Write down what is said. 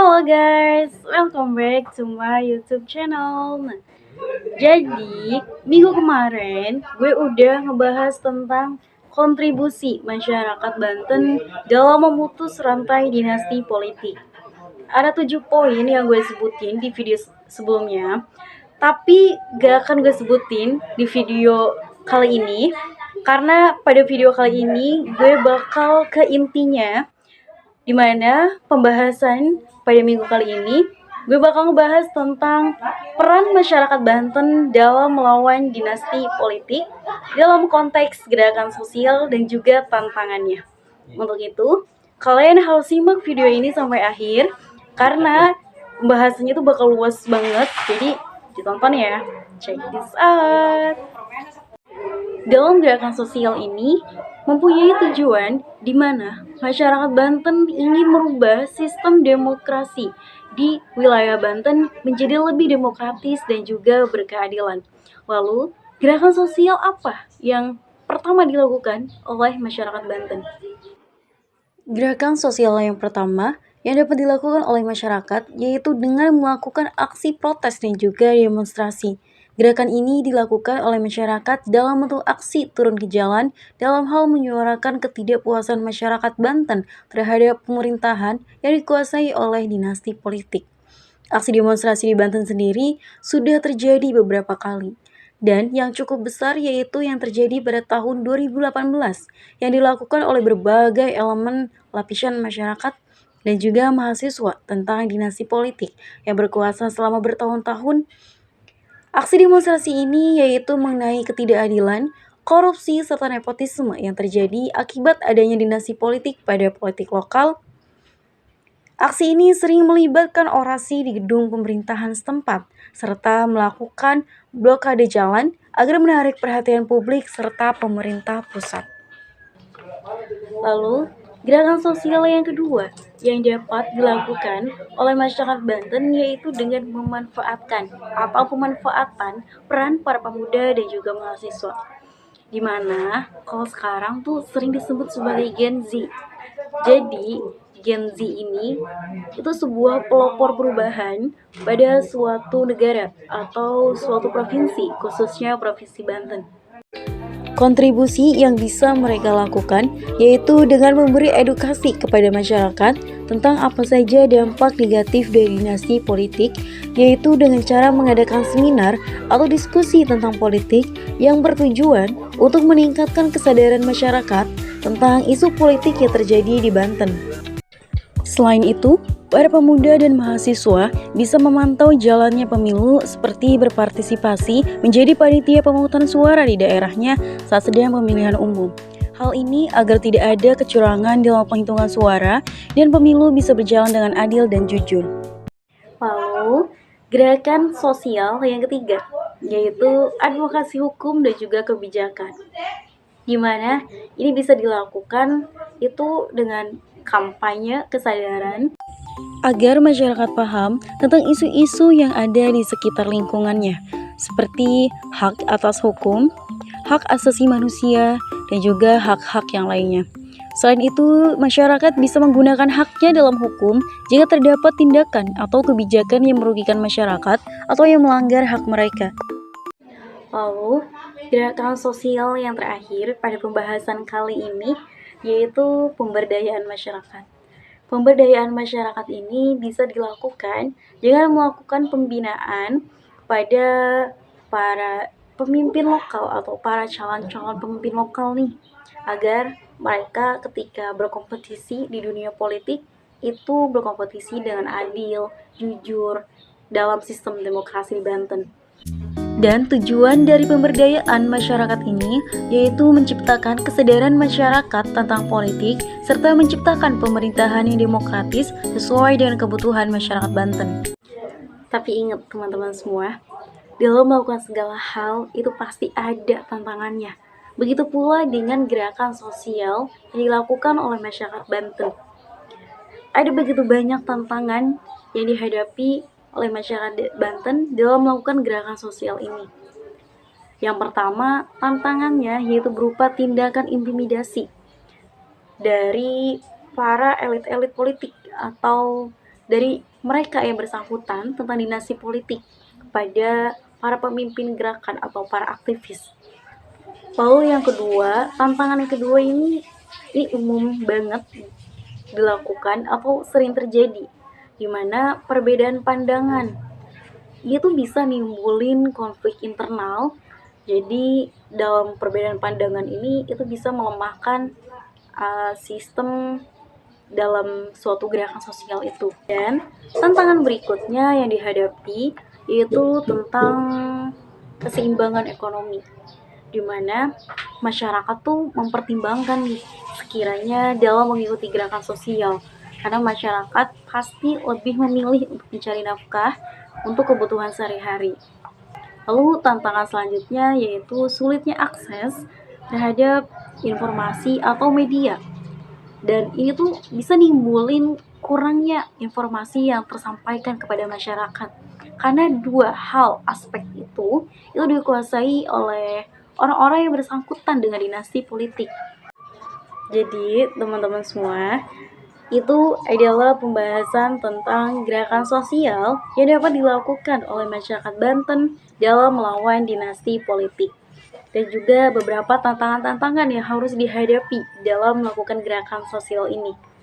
Halo guys, welcome back to my YouTube channel. Jadi minggu kemarin gue udah ngebahas tentang kontribusi masyarakat Banten dalam memutus rantai dinasti politik. Ada 7 poin yang gue sebutin di video sebelumnya, tapi gak akan gue sebutin di video kali ini, karena pada video kali ini gue bakal ke intinya, dimana pembahasan pada minggu kali ini gue bakal ngebahas tentang peran masyarakat Banten dalam melawan dinasti politik dalam konteks gerakan sosial dan juga tantangannya. Untuk itu, kalian harus simak video ini sampai akhir karena pembahasannya itu bakal luas banget, jadi ditonton ya. Check this out. Dalam gerakan sosial ini mempunyai tujuan di mana masyarakat Banten ingin merubah sistem demokrasi di wilayah Banten menjadi lebih demokratis dan juga berkeadilan. Lalu, gerakan sosial apa yang pertama dilakukan oleh masyarakat Banten? Gerakan sosial yang pertama yang dapat dilakukan oleh masyarakat yaitu dengan melakukan aksi protes dan juga demonstrasi. Gerakan ini dilakukan oleh masyarakat dalam bentuk aksi turun ke jalan dalam hal menyuarakan ketidakpuasan masyarakat Banten terhadap pemerintahan yang dikuasai oleh dinasti politik. Aksi demonstrasi di Banten sendiri sudah terjadi beberapa kali. Dan yang cukup besar yaitu yang terjadi pada tahun 2018 yang dilakukan oleh berbagai elemen lapisan masyarakat dan juga mahasiswa tentang dinasti politik yang berkuasa selama bertahun-tahun. Aksi demonstrasi ini yaitu mengenai ketidakadilan, korupsi, serta nepotisme yang terjadi akibat adanya dinasti politik pada politik lokal. Aksi ini sering melibatkan orasi di gedung pemerintahan setempat, serta melakukan blokade jalan agar menarik perhatian publik serta pemerintah pusat. Lalu, gerakan sosial yang kedua yang dapat dilakukan oleh masyarakat Banten yaitu dengan memanfaatkan atau pemanfaatan peran para pemuda dan juga mahasiswa. Dimana kalau sekarang tuh sering disebut sebagai Gen Z. Jadi Gen Z ini itu sebuah pelopor perubahan pada suatu negara atau suatu provinsi, khususnya Provinsi Banten. Kontribusi yang bisa mereka lakukan yaitu dengan memberi edukasi kepada masyarakat tentang apa saja dampak negatif dari dinasti politik, yaitu dengan cara mengadakan seminar atau diskusi tentang politik yang bertujuan untuk meningkatkan kesadaran masyarakat tentang isu politik yang terjadi di Banten. Selain itu, para pemuda dan mahasiswa bisa memantau jalannya pemilu seperti berpartisipasi menjadi panitia pemungutan suara di daerahnya saat sedang pemilihan umum. Hal ini agar tidak ada kecurangan dalam penghitungan suara dan pemilu bisa berjalan dengan adil dan jujur. Lalu, gerakan sosial yang ketiga yaitu advokasi hukum dan juga kebijakan. Di mana ini bisa dilakukan itu dengan kampanye kesadaran agar masyarakat paham tentang isu-isu yang ada di sekitar lingkungannya, seperti hak atas hukum, hak asasi manusia, dan juga hak-hak yang lainnya. Selain itu, masyarakat bisa menggunakan haknya dalam hukum jika terdapat tindakan atau kebijakan yang merugikan masyarakat atau yang melanggar hak mereka. Lalu, gerakan sosial yang terakhir pada pembahasan kali ini yaitu pemberdayaan masyarakat. Pemberdayaan masyarakat ini bisa dilakukan dengan melakukan pembinaan pada para pemimpin lokal atau para calon-calon pemimpin lokal nih, agar mereka ketika berkompetisi di dunia politik itu berkompetisi dengan adil, jujur dalam sistem demokrasi di Banten. Dan tujuan dari pemberdayaan masyarakat ini yaitu menciptakan kesadaran masyarakat tentang politik serta menciptakan pemerintahan yang demokratis sesuai dengan kebutuhan masyarakat Banten. Tapi ingat teman-teman semua, dalam melakukan segala hal itu pasti ada tantangannya. Begitu pula dengan gerakan sosial yang dilakukan oleh masyarakat Banten. Ada begitu banyak tantangan yang dihadapi oleh masyarakat Banten dalam melakukan gerakan sosial ini. Yang pertama, tantangannya yaitu berupa tindakan intimidasi dari para elit-elit politik atau dari mereka yang bersangkutan tentang dinasti politik kepada para pemimpin gerakan atau para aktivis. Lalu yang kedua, tantangan yang kedua ini umum banget dilakukan atau sering terjadi, di mana perbedaan pandangan itu bisa nimbulin konflik internal. Jadi dalam perbedaan pandangan ini itu bisa melemahkan sistem dalam suatu gerakan sosial itu. Dan tantangan berikutnya yang dihadapi yaitu tentang keseimbangan ekonomi, di mana masyarakat tuh mempertimbangkan nih sekiranya dalam mengikuti gerakan sosial, karena masyarakat pasti lebih memilih untuk mencari nafkah untuk kebutuhan sehari-hari. Lalu tantangan selanjutnya yaitu sulitnya akses terhadap informasi atau media, dan ini tuh bisa nimbulin kurangnya informasi yang tersampaikan kepada masyarakat, karena dua hal aspek itu dikuasai oleh orang-orang yang bersangkutan dengan dinasti politik. Jadi teman-teman semua, itu adalah pembahasan tentang gerakan sosial yang dapat dilakukan oleh masyarakat Banten dalam melawan dinasti politik, dan juga beberapa tantangan-tantangan yang harus dihadapi dalam melakukan gerakan sosial ini.